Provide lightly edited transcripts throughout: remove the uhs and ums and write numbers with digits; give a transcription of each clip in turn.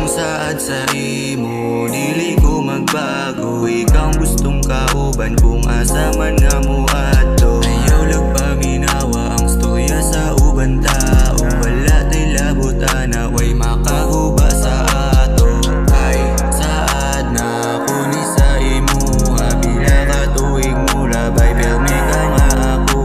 akong saad sa imo, dili ko magbago. Ikaw gustong kauban kung asa man nga mo ato. Ayaw lang paminawa ang storya sa uban tao. Wala tay labutana, way makaguba sa ato. Ay saad na ako ni sa imo, bila ka tuig mo labay permi ka nga ako.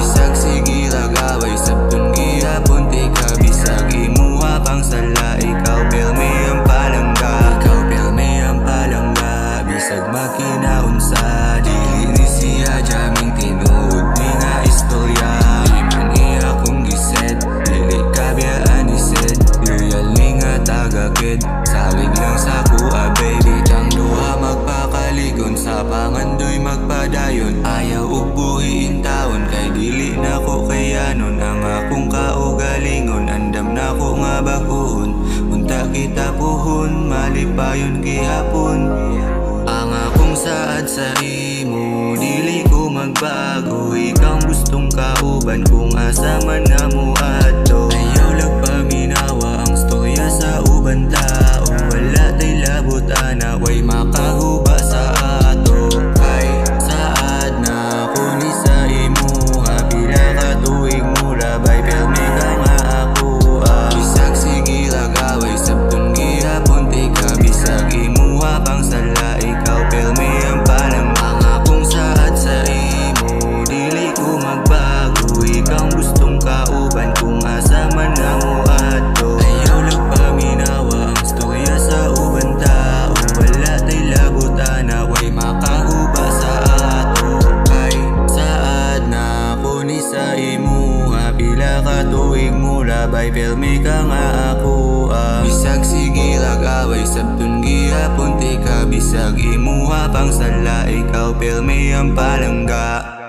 Bisag sige lagaway sabton gihapon ti ka, bisag imuha pang sala. Ikaw permi ang palangga, ikaw permi ang palangga. Bisag makinaunsa, dili ni siya jaming tinuod ni nga istorya. Di man iya kong giset, dili ka biyaan iset. Loyal ni nga tagakid, salig lang sa kuha baby. Tang duha magpakaligon, sa pangandoy magpadayon. Ayaw ug buhiin taon, kay dili na ko kayanon. Ang akong kaugalingon, andam na ko nga baguhon. Unta kita puhon, malipayon gihapon. Ang akong saad sa imo, dili ko magbago. Ikaw gustong kauban kung asa man nga mo ato. Ayaw lang paminawa ang storya sa uban tao. Wala tay labutana, way makaguba sa ato. Ay saad na ako ni sa imo, bila ka tuig mo labay permi ka nga ako. Bisag sige lagaway sabton gihapon ti ka, bisag imuha pang sala. Ikaw permi ang palang. Ang akong saad sa imo, dili ko magbago. Ikaw gustong kauban kung asa man nga mo ato. Ayaw lang paminawa ang storya sa uban tao. Wala tay labutana, way makaguba sa ato. Ay saad na ako ni sa imo, bila ka tuig mo labay permi ka nga ako. Bisag sige lagaway sabton gihapon ti ka, bisag imuha pang sala. Ikaw permi ang palangga.